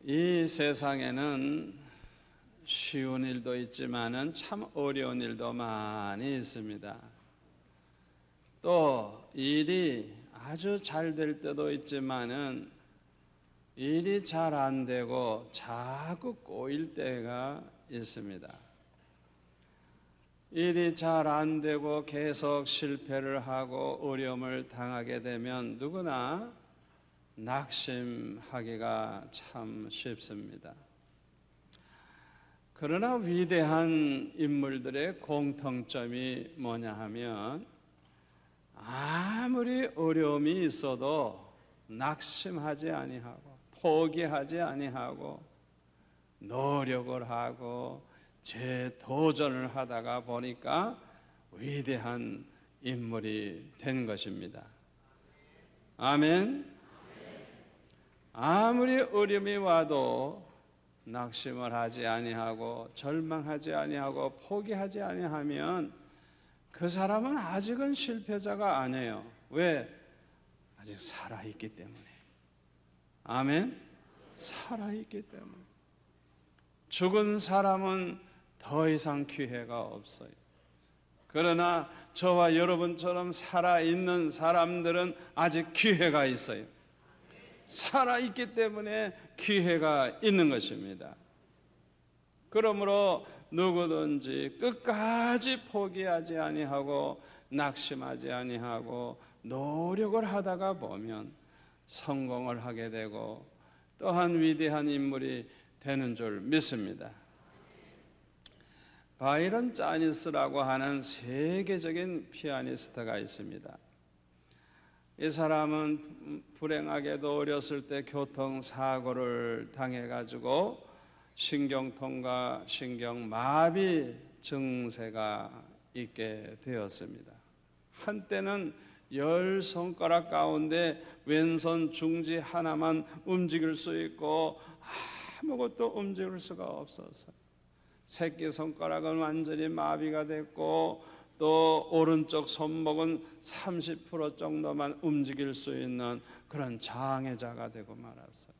이 세상에는 쉬운 일도 있지만은 참 어려운 일도 많이 있습니다. 또 일이 아주 잘 될 때도 있지만은 일이 잘 안 되고 자꾸 꼬일 때가 있습니다. 일이 잘 안 되고 계속 실패를 하고 어려움을 당하게 되면 누구나 낙심하기가 참 쉽습니다. 그러나 위대한 인물들의 공통점이 뭐냐 하면 아무리 어려움이 있어도 낙심하지 아니하고 포기하지 아니하고 노력을 하고 재도전을 하다가 보니까 위대한 인물이 된 것입니다. 아멘. 아무리 어려움이 와도 낙심을 하지 아니하고 절망하지 아니하고 포기하지 아니하면 그 사람은 아직은 실패자가 아니에요. 왜? 아직 살아있기 때문에. 아멘. 살아있기 때문에. 죽은 사람은 더 이상 기회가 없어요. 그러나 저와 여러분처럼 살아있는 사람들은 아직 기회가 있어요. 살아있기 때문에 기회가 있는 것입니다. 그러므로 누구든지 끝까지 포기하지 아니하고 낙심하지 아니하고 노력을 하다가 보면 성공을 하게 되고 또한 위대한 인물이 되는 줄 믿습니다. 바이런 짜니스라고 하는 세계적인 피아니스트가 있습니다. 이 사람은 불행하게도 어렸을 때 교통사고를 당해가지고 신경통과 신경마비 증세가 있게 되었습니다. 한때는 10손가락 가운데 왼손 중지 하나만 움직일 수 있고 아무것도 움직일 수가 없었어요. 새끼손가락은 완전히 마비가 됐고 또 오른쪽 손목은 30% 정도만 움직일 수 있는 그런 장애자가 되고 말았어요.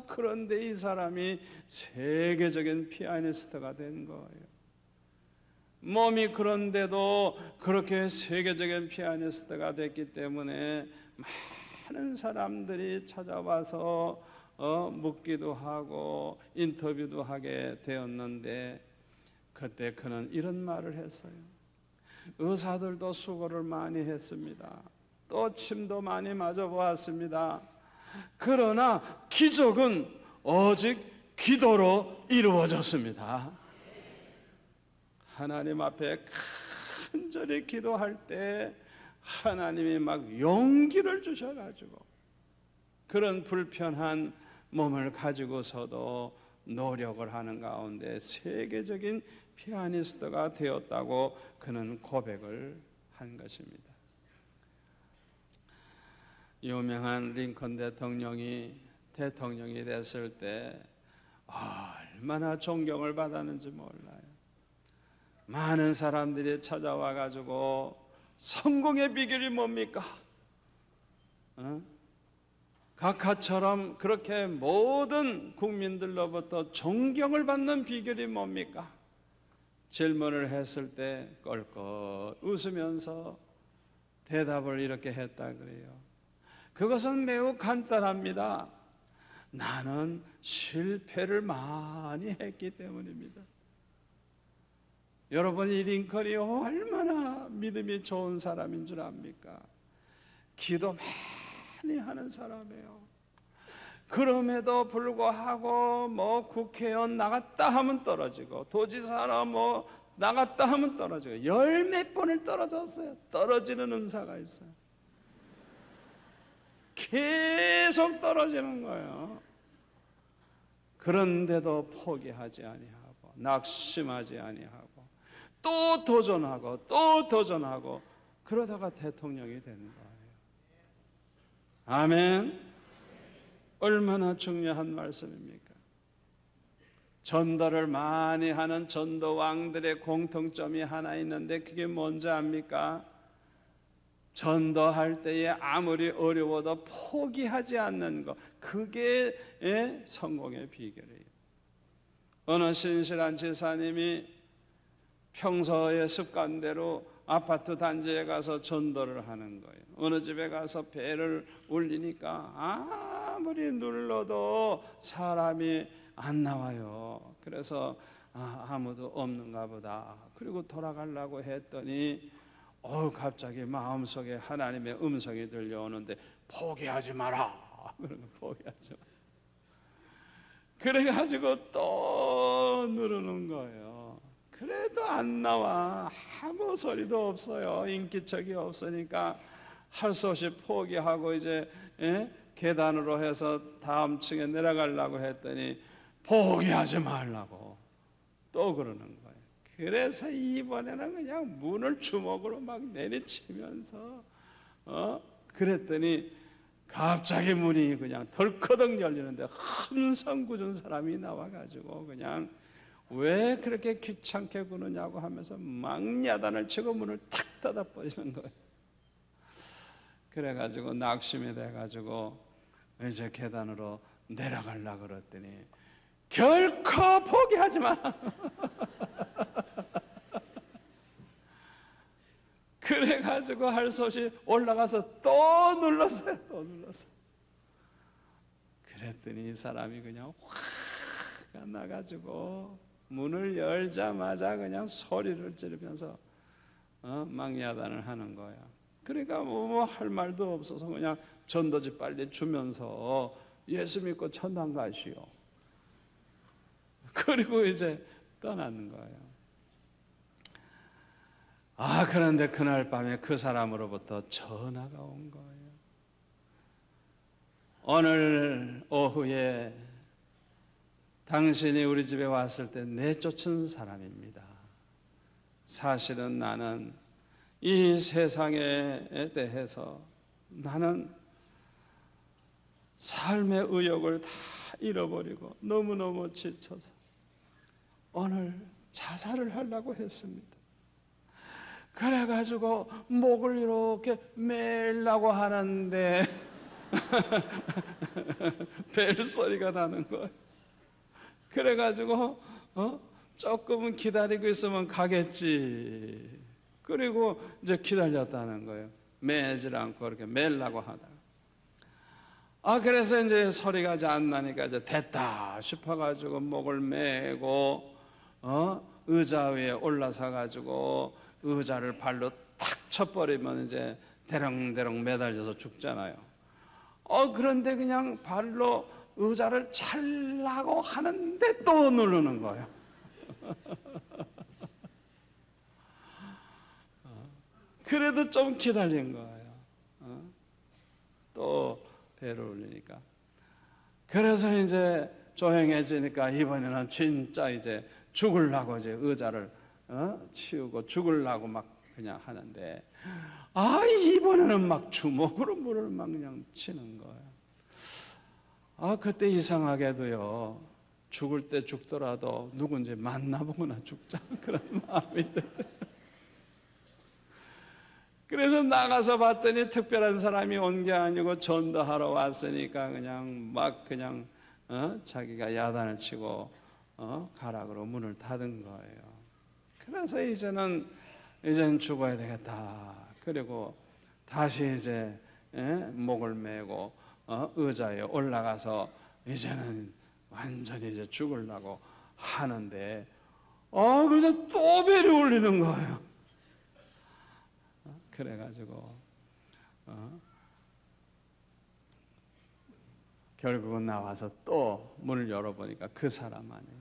그런데 이 사람이 세계적인 피아니스트가 된 거예요. 몸이 그런데도 그렇게 세계적인 피아니스트가 됐기 때문에 많은 사람들이 찾아와서 묻기도 하고 인터뷰도 하게 되었는데 그때 그는 이런 말을 했어요. 의사들도 수고를 많이 했습니다. 또 침도 많이 맞아 보았습니다. 그러나 기적은 오직 기도로 이루어졌습니다. 하나님 앞에 간절히 기도할 때 하나님이 막 용기를 주셔가지고 그런 불편한 몸을 가지고서도 노력을 하는 가운데 세계적인 피아니스트가 되었다고 그는 고백을 한 것입니다. 유명한 링컨 대통령이 됐을 때 얼마나 존경을 받았는지 몰라요. 많은 사람들이 찾아와 가지고 성공의 비결이 뭡니까? 각하처럼 그렇게 모든 국민들로부터 존경을 받는 비결이 뭡니까? 질문을 했을 때 껄껄 웃으면서 대답을 이렇게 했다 그래요. 그것은 매우 간단합니다. 나는 실패를 많이 했기 때문입니다. 여러분, 이 링컨이 얼마나 믿음이 좋은 사람인 줄 압니까? 기도 많이 하는 사람이에요. 그럼에도 불구하고 국회의원 나갔다 하면 떨어지고 도지사라 나갔다 하면 떨어지고 열 몇 번을 떨어졌어요. 떨어지는 은사가 있어요. 계속 떨어지는 거예요. 그런데도 포기하지 아니하고 낙심하지 아니하고 또 도전하고 그러다가 대통령이 되는 거예요. 아멘. 얼마나 중요한 말씀입니까? 전도를 많이 하는 전도왕들의 공통점이 하나 있는데 그게 뭔지 압니까? 전도할 때에 아무리 어려워도 포기하지 않는 것, 그게 성공의 비결이에요. 어느 신실한 지사님이 평소의 습관대로 아파트 단지에 가서 전도를 하는 거예요. 어느 집에 가서 벨을 울리니까 아무리 눌러도 사람이 안 나와요. 그래서 아무도 없는가 보다. 그리고 돌아가려고 했더니 갑자기 마음속에 하나님의 음성이 들려오는데 포기하지 마라. 그러는 포기하지 마라. 그래가지고 또 누르는 거예요. 그래도 안 나와. 아무 소리도 없어요. 인기척이 없으니까 할 수 없이 포기하고 이제 계단으로 해서 다음 층에 내려가려고 했더니 포기하지 말라고 또 그러는 거예요. 그래서 이번에는 그냥 문을 주먹으로 막 내리치면서 그랬더니 갑자기 문이 그냥 덜커덕 열리는데 흠성궂은 사람이 나와가지고 그냥 왜 그렇게 귀찮게 구느냐고 하면서 막 야단을 치고 문을 탁 닫아버리는 거예요. 그래가지고 낙심이 돼가지고 이제 계단으로 내려가려고 그랬더니 결코 포기하지 마. 그래가지고 할 수 없이 올라가서 또 눌렀어요. 또 눌렀어요. 그랬더니 이 사람이 그냥 화가 나가지고 문을 열자마자 그냥 소리를 지르면서 막 야단을 하는 거야. 그러니까 뭐 할 말도 없어서 그냥 전도지 빨리 주면서 예수 믿고 천당 가시오. 그리고 이제 떠나는 거예요. 그런데 그날 밤에 그 사람으로부터 전화가 온 거예요. 오늘 오후에 당신이 우리 집에 왔을 때 내쫓은 사람입니다. 사실은 나는 이 세상에 대해서 나는 삶의 의욕을 다 잃어버리고 너무너무 지쳐서 오늘 자살을 하려고 했습니다. 그래가지고 목을 이렇게 매려고 하는데 벨 소리가 나는 거예요. 그래가지고 조금은 기다리고 있으면 가겠지. 그리고 이제 기다렸다는 거예요. 매질 않고 이렇게 매려고 하다가 그래서 이제 소리가 이제 안 나니까 이제 됐다 싶어가지고 목을 매고 의자 위에 올라서 가지고 의자를 발로 탁 쳐버리면 이제 대렁대렁 매달려서 죽잖아요. 그런데 그냥 발로 의자를 찰라고 하는데 또 누르는 거예요. 그래도 좀 기다린 거예요. 또 배를 올리니까. 그래서 이제 조용해지니까 이번에는 진짜 이제 죽으려고 이제 의자를 치우고 죽으려고 막 그냥 하는데 이번에는 막 주먹으로 물을 막 그냥 치는 거예요. 그때 이상하게도요, 죽을 때 죽더라도 누군지 만나보거나 죽자 그런 마음이 들어요. 그래서 나가서 봤더니 특별한 사람이 온 게 아니고 전도하러 왔으니까 그냥 막 그냥 자기가 야단을 치고 가락으로 문을 닫은 거예요. 그래서 이제는 죽어야 되겠다. 그리고 다시 이제 목을 메고 의자에 올라가서 이제는 완전히 이제 죽으려고 하는데 그래서 또 벨이 울리는 거예요. 그래가지고 결국은 나와서 또 문을 열어보니까 그 사람 아니에요.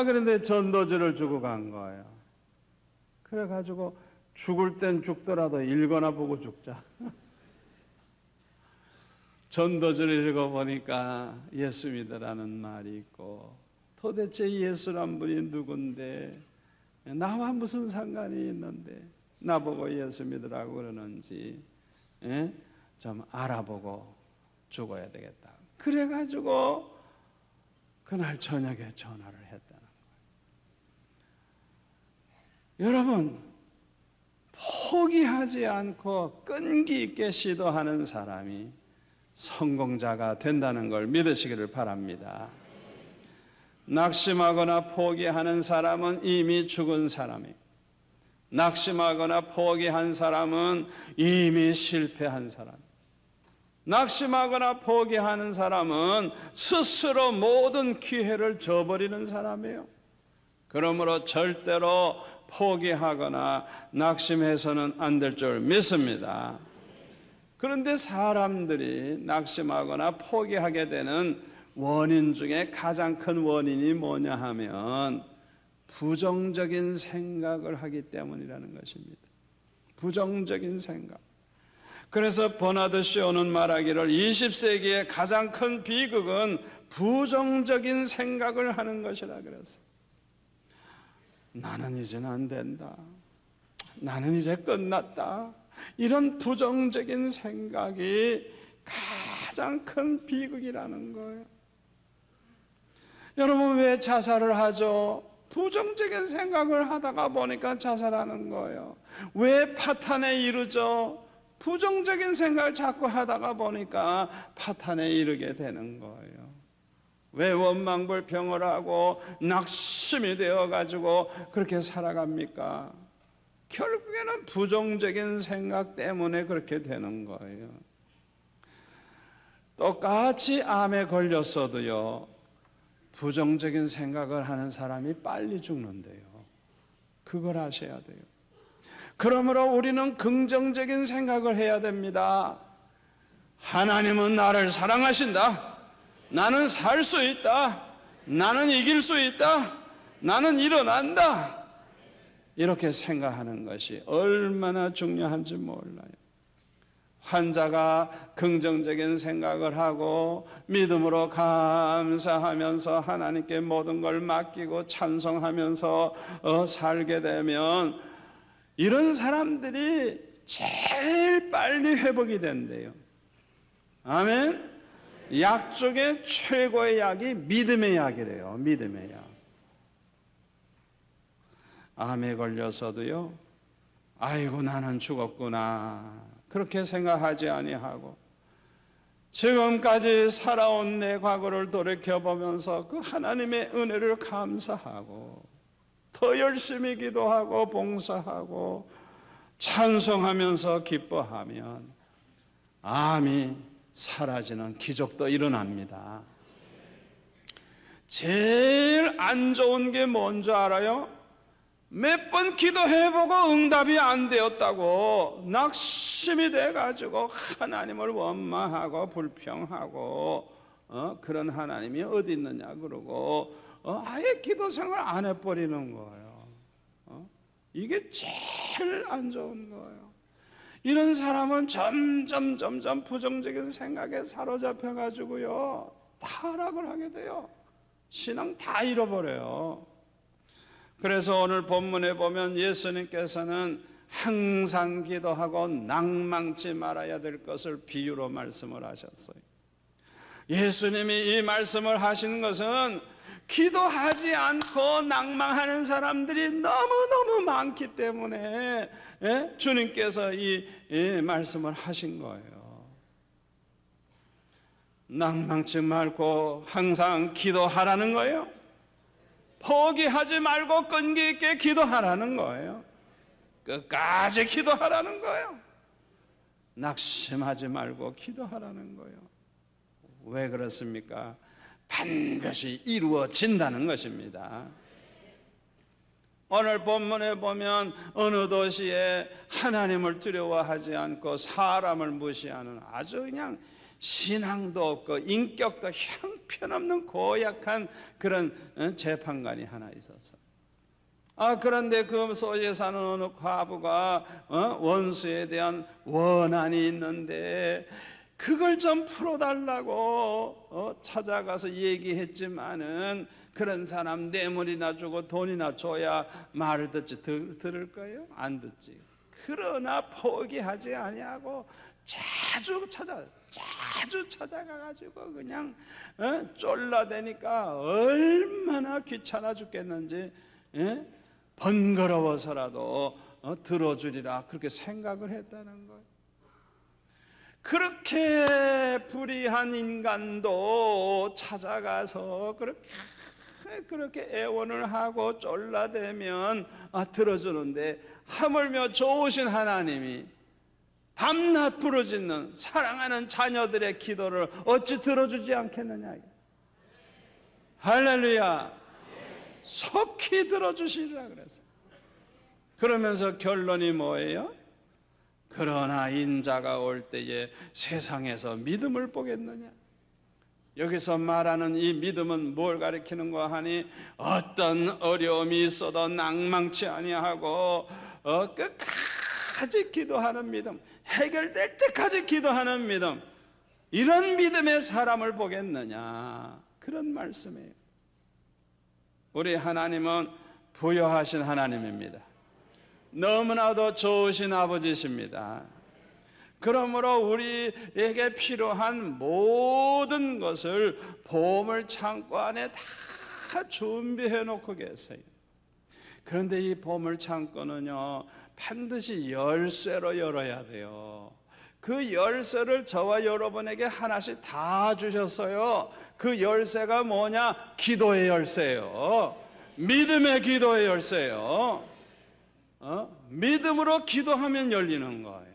그런데 전도지를 주고 간 거예요. 그래가지고 죽을 땐 죽더라도 읽거나 보고 죽자. 전도지를 읽어보니까 예수 믿으라는 말이 있고, 도대체 예수란 분이 누군데 나와 무슨 상관이 있는데 나보고 예수 믿으라고 그러는지 좀 알아보고 죽어야 되겠다. 그래가지고 그날 저녁에 전화를 했다는 거예요. 여러분, 포기하지 않고 끈기 있게 시도하는 사람이 성공자가 된다는 걸 믿으시기를 바랍니다. 낙심하거나 포기하는 사람은 이미 죽은 사람이에요. 낙심하거나 포기한 사람은 이미 실패한 사람이에요. 낙심하거나 포기하는 사람은 스스로 모든 기회를 저버리는 사람이에요. 그러므로 절대로 포기하거나 낙심해서는 안 될 줄 믿습니다. 그런데 사람들이 낙심하거나 포기하게 되는 원인 중에 가장 큰 원인이 뭐냐 하면 부정적인 생각을 하기 때문이라는 것입니다. 부정적인 생각. 그래서 버나드 쇼는 말하기를 20세기의 가장 큰 비극은 부정적인 생각을 하는 것이라 그랬어요. 나는 이제는 안 된다. 나는 이제 끝났다. 이런 부정적인 생각이 가장 큰 비극이라는 거예요. 여러분 왜 자살을 하죠? 부정적인 생각을 하다가 보니까 자살하는 거예요. 왜 파탄에 이르죠? 부정적인 생각을 자꾸 하다가 보니까 파탄에 이르게 되는 거예요. 왜 원망불평을 하고 낙심이 되어가지고 그렇게 살아갑니까? 결국에는 부정적인 생각 때문에 그렇게 되는 거예요. 똑같이 암에 걸렸어도요, 부정적인 생각을 하는 사람이 빨리 죽는데요. 그걸 아셔야 돼요. 그러므로 우리는 긍정적인 생각을 해야 됩니다. 하나님은 나를 사랑하신다. 나는 살 수 있다. 나는 이길 수 있다. 나는 일어난다. 이렇게 생각하는 것이 얼마나 중요한지 몰라요. 환자가 긍정적인 생각을 하고 믿음으로 감사하면서 하나님께 모든 걸 맡기고 찬송하면서 살게 되면 이런 사람들이 제일 빨리 회복이 된대요. 아멘. 약 중에 최고의 약이 믿음의 약이래요. 믿음의 약. 암에 걸려서도요, 아이고 나는 죽었구나 그렇게 생각하지 아니하고 지금까지 살아온 내 과거를 돌이켜보면서 그 하나님의 은혜를 감사하고 더 열심히 기도하고 봉사하고 찬송하면서 기뻐하면 암이 사라지는 기적도 일어납니다. 제일 안 좋은 게 뭔지 알아요? 몇 번 기도해보고 응답이 안 되었다고 낙심이 돼가지고 하나님을 원망하고 불평하고 그런 하나님이 어디 있느냐 그러고 아예 기도 생활 안 해버리는 거예요. 이게 제일 안 좋은 거예요. 이런 사람은 점점 부정적인 생각에 사로잡혀가지고요 타락을 하게 돼요. 신앙 다 잃어버려요. 그래서 오늘 본문에 보면 예수님께서는 항상 기도하고 낭망치 말아야 될 것을 비유로 말씀을 하셨어요. 예수님이 이 말씀을 하신 것은 기도하지 않고 낭망하는 사람들이 너무너무 많기 때문에 주님께서 이 말씀을 하신 거예요. 낭망치 말고 항상 기도하라는 거예요. 포기하지 말고 끈기 있게 기도하라는 거예요. 끝까지 기도하라는 거예요. 낙심하지 말고 기도하라는 거예요. 왜 그렇습니까? 반드시 이루어진다는 것입니다. 오늘 본문에 보면 어느 도시에 하나님을 두려워하지 않고 사람을 무시하는 아주 그냥 신앙도 없고 인격도 형편없는 고약한 그런 재판관이 하나 있었어. 그런데 그 소지에 사는 어느 과부가 원수에 대한 원한이 있는데 그걸 좀 풀어달라고 찾아가서 얘기했지만은 그런 사람 뇌물이나 주고 돈이나 줘야 말을 듣지 들을 거예요? 안 듣지. 그러나 포기하지 아니하고 자주 찾아가가지고 그냥 쫄라대니까 얼마나 귀찮아 죽겠는지 번거로워서라도 들어주리라 그렇게 생각을 했다는 거예요. 그렇게 불의한 인간도 찾아가서 그렇게 애원을 하고 쫄라대면 들어주는데, 하물며 좋으신 하나님이 밤낮 부르짖는 사랑하는 자녀들의 기도를 어찌 들어주지 않겠느냐. 할렐루야. 속히 들어주시리라 그랬어요. 그러면서 결론이 뭐예요? 그러나 인자가 올 때에 세상에서 믿음을 보겠느냐. 여기서 말하는 이 믿음은 뭘 가리키는가 하니, 어떤 어려움이 있어도 낭망치 아니하고 끝까지 기도하는 믿음, 해결될 때까지 기도하는 믿음, 이런 믿음의 사람을 보겠느냐, 그런 말씀이에요. 우리 하나님은 부여하신 하나님입니다. 너무나도 좋으신 아버지십니다. 그러므로 우리에게 필요한 모든 것을 보물 창고 안에 다 준비해 놓고 계세요. 그런데 이 보물 창고는요, 반드시 열쇠로 열어야 돼요. 그 열쇠를 저와 여러분에게 하나씩 다 주셨어요. 그 열쇠가 뭐냐? 기도의 열쇠예요. 믿음의 기도의 열쇠예요. 믿음으로 기도하면 열리는 거예요.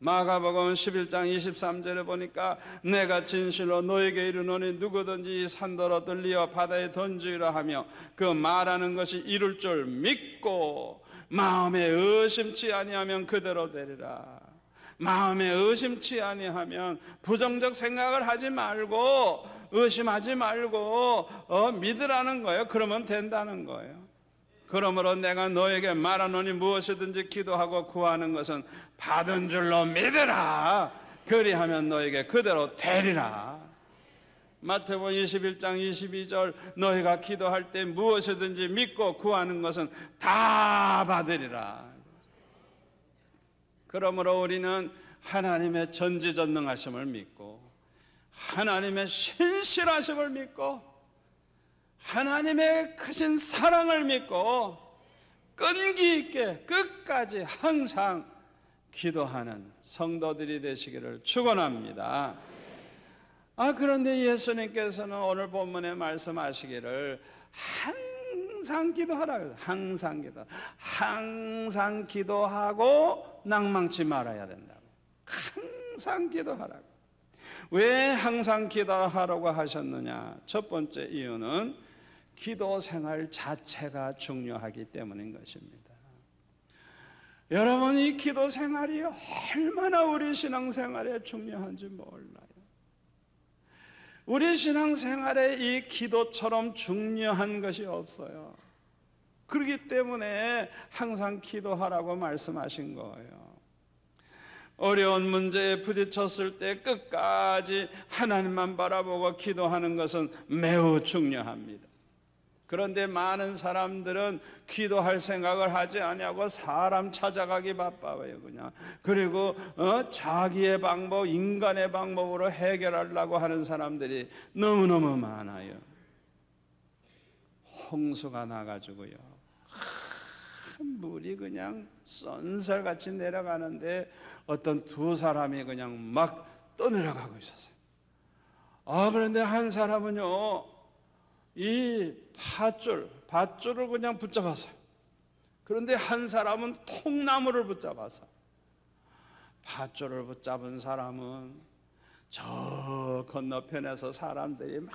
마가복음 11장 23절에 보니까 내가 진실로 너에게 이르노니 누구든지 이 산더러 들리어 바다에 던지라 하며 그 말하는 것이 이룰 줄 믿고 마음에 의심치 아니하면 그대로 되리라. 마음에 의심치 아니하면 부정적 생각을 하지 말고 의심하지 말고 믿으라는 거예요. 그러면 된다는 거예요. 그러므로 내가 너에게 말하노니 무엇이든지 기도하고 구하는 것은 받은 줄로 믿으라. 그리하면 너에게 그대로 되리라. 마태복음 21장 22절 너희가 기도할 때 무엇이든지 믿고 구하는 것은 다 받으리라. 그러므로 우리는 하나님의 전지전능하심을 믿고 하나님의 신실하심을 믿고 하나님의 크신 사랑을 믿고 끈기 있게 끝까지 항상 기도하는 성도들이 되시기를 축원합니다. 그런데 예수님께서는 오늘 본문에 말씀하시기를 항상 기도하라. 항상 기도하고 낭망치 말아야 된다고. 항상 기도하라고. 왜 항상 기도하라고 하셨느냐? 첫 번째 이유는 기도 생활 자체가 중요하기 때문인 것입니다. 여러분, 이 기도 생활이 얼마나 우리 신앙생활에 중요한지 몰라요. 우리 신앙생활에 이 기도처럼 중요한 것이 없어요. 그렇기 때문에 항상 기도하라고 말씀하신 거예요. 어려운 문제에 부딪혔을 때 끝까지 하나님만 바라보고 기도하는 것은 매우 중요합니다. 그런데 많은 사람들은 기도할 생각을 하지 아니하고 사람 찾아가기 바빠요. 그냥. 그리고 자기의 방법, 인간의 방법으로 해결하려고 하는 사람들이 너무너무 많아요. 홍수가 나가지고요, 물이 그냥 쏜살같이 내려가는데 어떤 두 사람이 그냥 막 떠내려가고 있었어요. 그런데 한 사람은요, 이 밧줄을 그냥 붙잡았어요. 그런데 한 사람은 통나무를 붙잡아서, 밧줄을 붙잡은 사람은 저 건너편에서 사람들이 막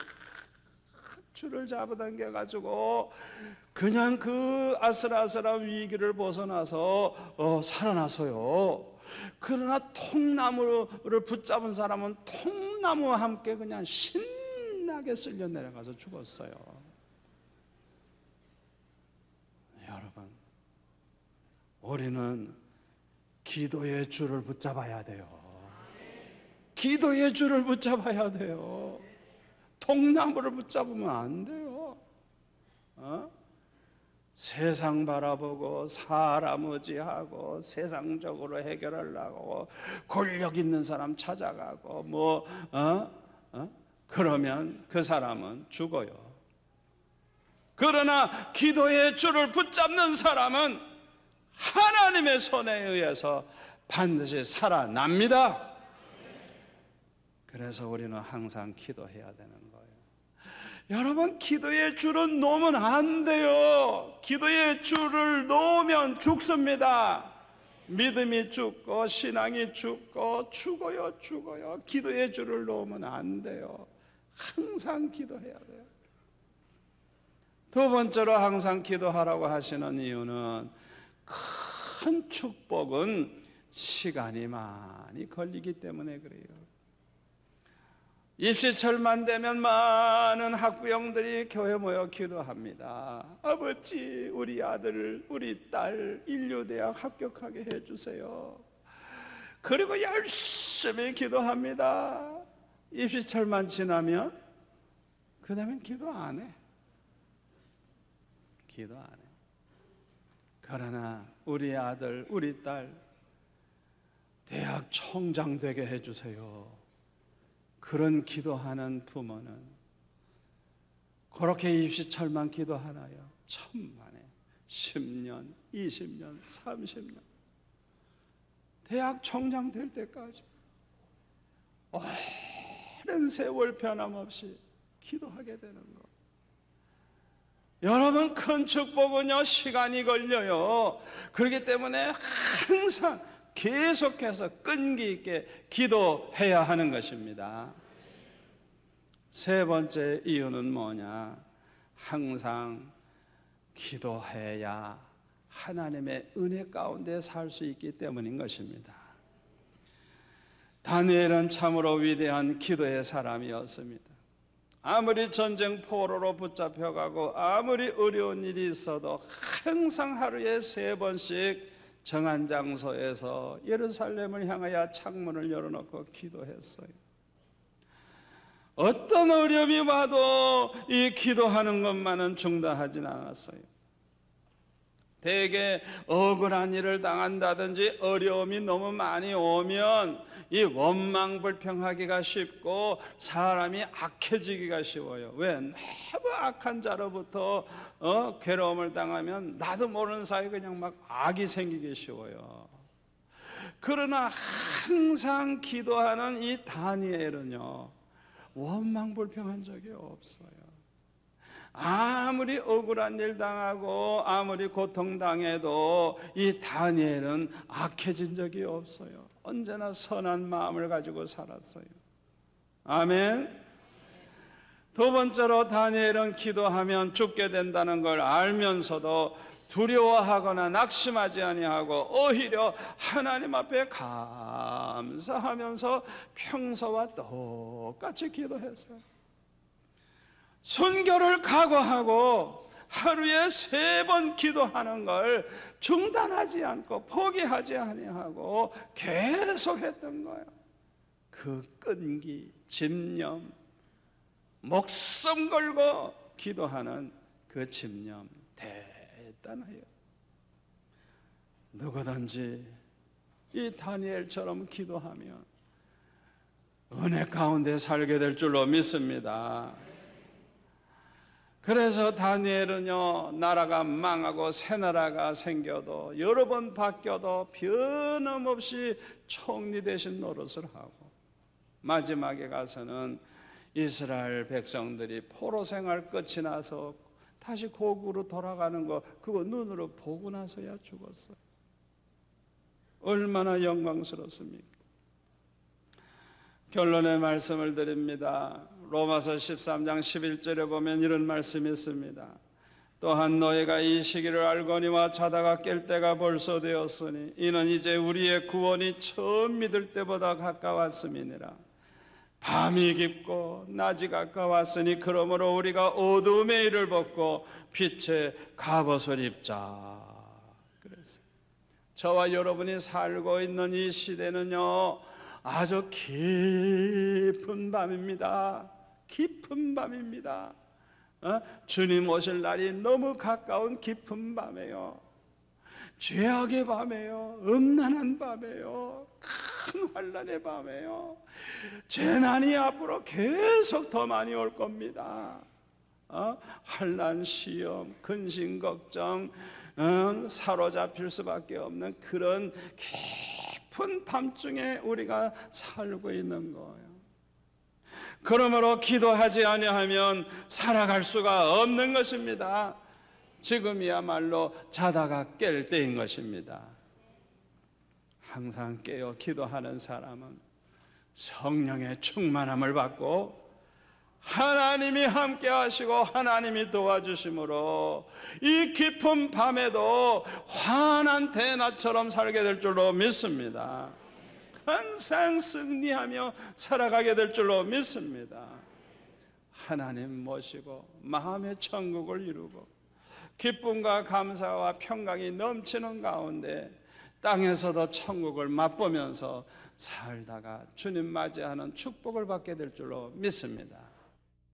줄을 잡아당겨 가지고 그냥 그 아슬아슬한 위기를 벗어나서 살아났어요. 그러나 통나무를 붙잡은 사람은 통나무와 함께 그냥 신나게 쓸려 내려가서 죽었어요. 여러분, 우리는 기도의 줄을 붙잡아야 돼요. 기도의 줄을 붙잡아야 돼요. 통나무를 붙잡으면 안 돼요. 세상 바라보고 사람 의지하고 세상적으로 해결하려고 권력 있는 사람 찾아가고 그러면 그 사람은 죽어요. 그러나 기도의 줄을 붙잡는 사람은 하나님의 손에 의해서 반드시 살아납니다. 그래서 우리는 항상 기도해야 되는 거예요. 여러분, 기도의 줄은 놓으면 안 돼요. 기도의 줄을 놓으면 죽습니다. 믿음이 죽고 신앙이 죽고 죽어요. 기도의 줄을 놓으면 안 돼요. 항상 기도해야 돼요. 두 번째로 항상 기도하라고 하시는 이유는 큰 축복은 시간이 많이 걸리기 때문에 그래요. 입시철만 되면 많은 학부형들이 교회 모여 기도합니다. 아버지, 우리 아들, 우리 딸 인류대학 합격하게 해주세요. 그리고 열심히 기도합니다. 입시철만 지나면 그 다음엔 기도 안 해. 기도 안 해. 그러나 우리 아들, 우리 딸 대학 총장 되게 해주세요. 그런 기도하는 부모는 그렇게 입시철만 기도하나요? 천만에 10년, 20년, 30년 대학 총장 될 때까지 오랜 세월 변함없이 기도하게 되는 것. 여러분, 큰 축복은요 시간이 걸려요. 그렇기 때문에 항상 계속해서 끈기 있게 기도해야 하는 것입니다. 세 번째 이유는 뭐냐? 항상 기도해야 하나님의 은혜 가운데 살 수 있기 때문인 것입니다. 다니엘은 참으로 위대한 기도의 사람이었습니다. 아무리 전쟁 포로로 붙잡혀가고 아무리 어려운 일이 있어도 항상 하루에 3번씩 정한 장소에서 예루살렘을 향하여 창문을 열어놓고 기도했어요. 어떤 어려움이 와도 이 기도하는 것만은 중단하진 않았어요. 대개 억울한 일을 당한다든지 어려움이 너무 많이 오면 이 원망불평하기가 쉽고 사람이 악해지기가 쉬워요. 왜? 너무 악한 자로부터 괴로움을 당하면 나도 모르는 사이에 그냥 막 악이 생기기 쉬워요. 그러나 항상 기도하는 이 다니엘은요 원망불평한 적이 없어요. 아무리 억울한 일 당하고 아무리 고통당해도 이 다니엘은 악해진 적이 없어요. 언제나 선한 마음을 가지고 살았어요. 아멘. 두 번째로 다니엘은 기도하면 죽게 된다는 걸 알면서도 두려워하거나 낙심하지 아니하고 오히려 하나님 앞에 감사하면서 평소와 똑같이 기도했어요. 순교를 각오하고 하루에 3번 기도하는 걸 중단하지 않고 포기하지 아니하고 계속했던 거예요. 그 끈기, 집념, 목숨 걸고 기도하는 그 집념 대단해요. 누구든지 이 다니엘처럼 기도하면 은혜 가운데 살게 될 줄로 믿습니다. 그래서 다니엘은요 나라가 망하고 새 나라가 생겨도 여러 번 바뀌어도 변함없이 총리 대신 노릇을 하고 마지막에 가서는 이스라엘 백성들이 포로 생활 끝이 나서 다시 고국으로 돌아가는 거 그거 눈으로 보고 나서야 죽었어요. 얼마나 영광스럽습니까? 결론의 말씀을 드립니다. 로마서 13장 11절에 보면 이런 말씀이 있습니다. 또한 너희가 이 시기를 알거니와 자다가 깰 때가 벌써 되었으니 이는 이제 우리의 구원이 처음 믿을 때보다 가까웠음이니라. 밤이 깊고 낮이 가까웠으니 그러므로 우리가 어두움의 일을 벗고 빛의 갑옷을 입자. 그래서 저와 여러분이 살고 있는 이 시대는요 아주 깊은 밤입니다. 깊은 밤입니다. 주님 오실 날이 너무 가까운 깊은 밤이에요. 죄악의 밤이에요. 음란한 밤이에요. 큰 환난의 밤이에요. 재난이 앞으로 계속 더 많이 올 겁니다. 환난, 시험, 근심, 걱정, 사로잡힐 수밖에 없는 그런 깊은 밤중에 우리가 살고 있는 거예요. 그러므로 기도하지 아니하면 살아갈 수가 없는 것입니다. 지금이야말로 자다가 깰 때인 것입니다. 항상 깨어 기도하는 사람은 성령의 충만함을 받고 하나님이 함께 하시고 하나님이 도와주심으로 이 깊은 밤에도 환한 대낮처럼 살게 될 줄로 믿습니다. 항상 승리하며 살아가게 될 줄로 믿습니다. 하나님 모시고 마음의 천국을 이루고 기쁨과 감사와 평강이 넘치는 가운데 땅에서도 천국을 맛보면서 살다가 주님 맞이하는 축복을 받게 될 줄로 믿습니다.